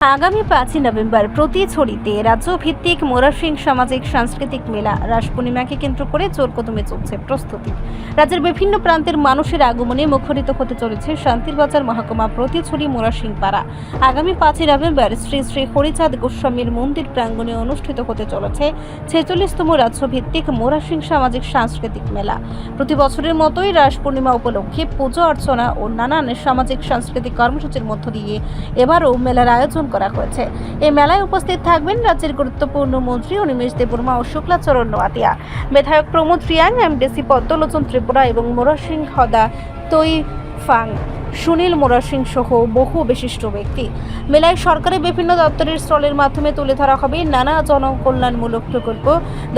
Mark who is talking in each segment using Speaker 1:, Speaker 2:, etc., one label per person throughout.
Speaker 1: আগামী 5ই নভেম্বর প্রতিছড়িতে রাজ্যভিত্তিক মোরাশিং সামাজিক সাংস্কৃতিক মেলা রাস পূর্ণিমাকে কেন্দ্র করে জোরকদমে চলছে প্রস্তুতি। রাজ্যের বিভিন্ন প্রান্তের মানুষের আগমনে মুখরিত হতে চলেছে শান্তির বাজার মহকুমা প্রতিছড়ি মোরাশিং পাড়া। আগামী 5ই নভেম্বর শ্রী শ্রী হরিচাঁদ গোস্বামীর মন্দির প্রাঙ্গণে অনুষ্ঠিত হতে চলেছে 46তম রাজ্যভিত্তিক মোরাশিং সামাজিক সাংস্কৃতিক মেলা। প্রতি বছরের মতোই রাস পূর্ণিমা উপলক্ষে পুজো অর্চনা ও নানান সামাজিক সাংস্কৃতিক কর্মসূচির মধ্য দিয়ে এবারও মেলার আয়োজন করা হয়েছে। এই মেলায় উপস্থিত থাকবেন রাজ্যের গুরুত্বপূর্ণ মন্ত্রী অনিমেষ দেববর্মা ও শুক্লাচরণ নোয়াতিয়া, বিধায়ক প্রমোদ রিয়াং, এমডিসি পদ্মলোচন ত্রিপুরা এবং মোরাশিং হদা তৈ ফাং, সুনীল মোরাশিং সহ বহু বিশিষ্ট ব্যক্তি। মেলায় সরকারের বিভিন্ন দপ্তরের স্টলের মাধ্যমে তুলে ধরা হবে নানা জনকল্যাণমূলক প্রকল্প।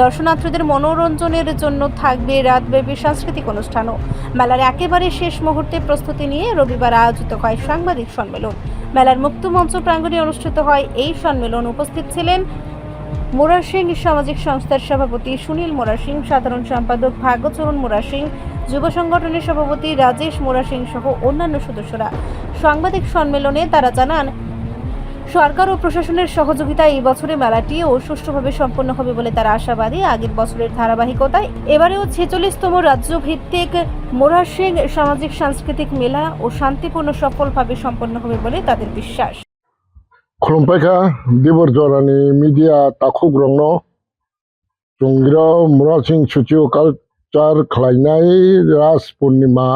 Speaker 1: দর্শনার্থীদের মনোরঞ্জনের জন্য থাকবে রাতব্যাপী সাংস্কৃতিক অনুষ্ঠানও। মেলার একেবারে শেষ মুহূর্তে প্রস্তুতি নিয়ে রবিবার আয়োজিত হয় সাংবাদিক সম্মেলন। মেলার মুক্ত মঞ্চ প্রাঙ্গণে অনুষ্ঠিত হয় এই সম্মেলন। উপস্থিত ছিলেন মোরাশিং সামাজিক সংস্থার সভাপতি সুনীল মোরাশিং, সাধারণ সম্পাদক ভাগ্যচরণ মোরাশিং, যুব সংগঠনের সভাপতি রাজেশ মোরাশিং সহ অন্যান্য সদস্যরা। সাংবাদিক সম্মেলনে তারা জানান, সরকার ও প্রশাসনের সহযোগিতায় এই বছরে মেলাটিও সুষ্ঠুভাবে সম্পন্ন হবে বলে তারা আশাবাদী। আগের বছরের ধারাবাহিকতায় এবারেও 46তম রাজ্যভিত্তিক মোরাশিং সামাজিক সাংস্কৃতিক মেলা ও শান্তিপূর্ণ সফলভাবে সম্পন্ন হবে বলে তাদের বিশ্বাস।
Speaker 2: खुलुमबायखा दिबर जरानि मीडिया ताखुग्रंनो जोंग्रा मोरासिं सुचियो कालचार खलायनाय रास पूर्णिमा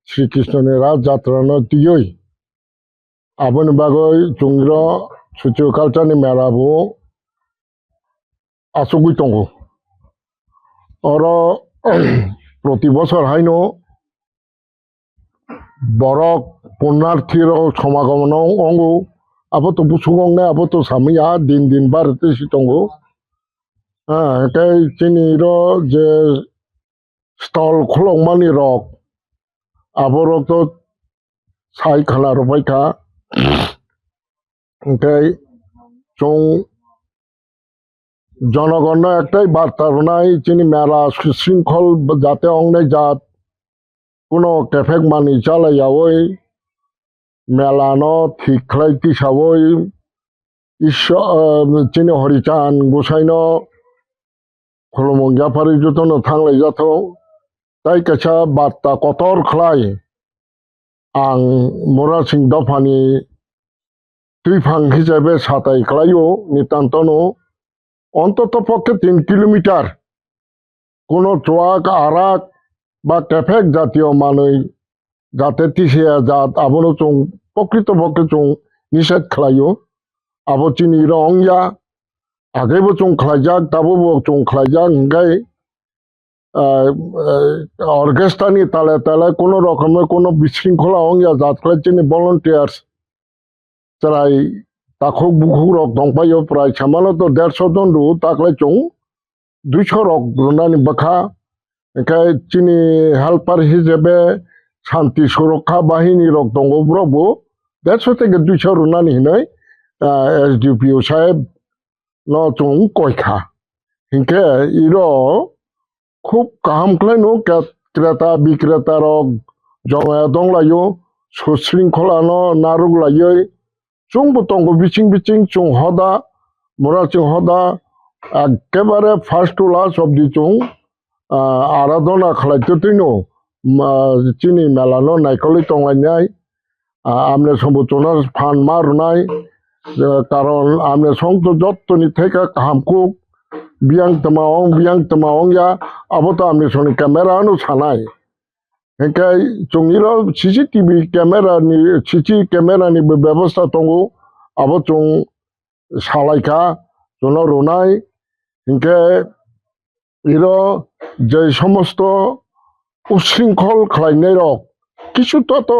Speaker 2: श्री कृष्णनि राज जात्रानो तियै आबोनि बागै जोंग्रा सुचियो कालचारनि मेलाबो आसुगुइ दंगो और प्रति बছর हायनो बरक पुण्यार्थीर समागमनाव अंगो आबो तो बुसुगंने आबो तो सामिया दिन दिन बारते सितंगो एटाय चिनिर जे स्टल खुलंमानि रक आबो रक तो साइ खाना रबायखा एटाय जों जनगण एकटाई बार्ता होनाय चिनि मेला सुशृंखल जाते अंगनाय जात कोनो केफेक मानि चालायावै मेलानो ठीक खालायथि सावै ईश्वर चिनि हरिचान गोसाइनो खुलुमंगियाफारि जतनो थांलाय जाथौ ताई कासा बार्ता कतर खलाय आं मोरासिं दफानि तुइफां हिसाबै साताय खलायो नितान्तनो অন্তত পক্ষে 3 কিলোমিটার কোনো ট্রাক আরাক বা ট্রাফিক জাতীয় মানই যাতে তিসিয়া জাত আবনো চং প্রকৃতপক্ষে চং নিষেধ খালাইও আবো চিনি রংয়া আগেবো চং খালাইজাক দাবো চং খালাইজাক গাই অর্কেস্ট্রানি তালে তালে কোনো রকমের কোনো বিশৃঙ্খলা অংয়া জাত খালাই চিনি ভলান্টিয়ার্স যারাই ताखौ बुखु रक दंफायो प्राय सामान्यत 150 जन रु ताकलाय चं 200 रक रुनानि बखा एखाय चिनि हेल्पार हिसेबे शांति सुरक्षा बाहिनी रक दंगो ब्रबो 150 থেকে 200 रुनानि हिनै एसडीपीओ साहेब न चं कयखा हिंके इरो खूब काहाम खलायनो क्रेता विक्रेता रक जमाया दंलायो सुशृंखला न नारुगलायै चुंबो तंगो बिचिं बिचिं चुं हदा मोरासिं हदा एकेबारे first to last of the चुं आराधना खालायते तैनो चिनि मेलानो नायखलि तंलायनाय आमने सम्बुचना फान मारुनाय कारण आमने संत जत्तनि थेका काहामखौ बियां तमावं या आबोतो आमने सनि कैमेरानो सानाय हेंखाय चंगिरो सीसीटीवी कैमेरानि व्यवस्था दंगो आबो चं सालायखा जनो रुनाय हेंखे इरो जे समस्त उच्छृंखल खालायनाय रक किछुटा तो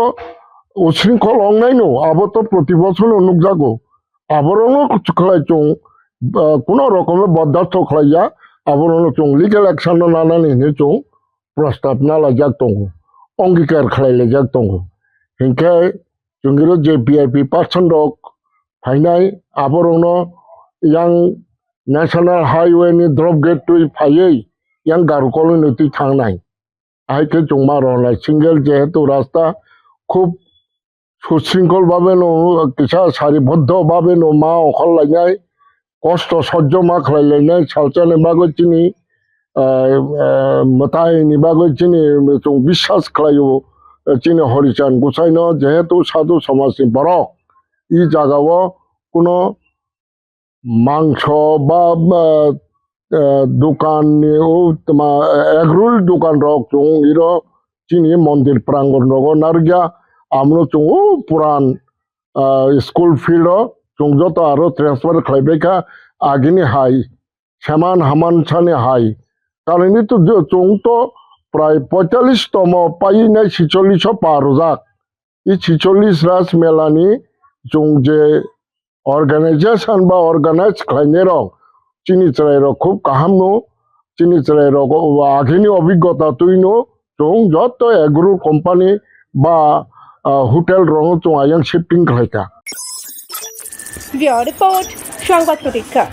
Speaker 2: उच्छृंखल अंगनाय नो आबो तो प्रति बछर नुकजागो आबरनो खालाय चं कोनो रकमे बर्दाश्त खालाया आबरनो चं लिगेल एक्शन लानानै चं प्रस्ताब नालायजाक दंगो अंगीकार खालायलायजाक दंगो हेंखे जोंगिरो जे वीआईपी पार्सन रक फायनाय आबरनो यां नेशनल हाईवे नि ड्रप गेट टू फायै यां गारुकल नति थांनाय आइके जों मारनाय सिंगल जेहेतु रास्ता खूब সুশৃঙ্খলভাবে নো কিসা সারিবদ্ধভাবে নো মা অখলাইनाय কষ্ট সহ্য মা খাইলাইनाय সালচানে বাগै চিনি মতাইনি বাগै চিনি जों বিশ্বাস খালাयो চিনি হরিচান গুসাইনো যেহেতু সাধু সমাজনি বরক ই জায়গাও কোনো মাংস বা দোকাননি ও তোমা এগরোল দোকান রক जों ইরো চিনি মন্দির প্রাঙ্গণ রগ নারগিয়া আমনো जों ও পুরান স্কুল ফিল্ড जों যত আরো ট্রান্সফার খাইবেকা আগিনি হাই সেমান হামান সানি হাই কারণ তো जों তো প্রায় 45তম পাইনাই 46 পার যাক এই 46 রাস মেলানি जों যে অর্গানাইজেশন বা অর্গানাইজ খাইনে রক চিনি চড়াই রক খুব কাহামনো চিনি চড়াই রক আগিনি অভিজ্ঞতা তুইনো जों যত এগ্রো কোম্পানি বা হোটেল রং जों আয়াং শিফটিং খাইতা
Speaker 1: রিপোর্ট সংবাদ প্রতীক্ষা।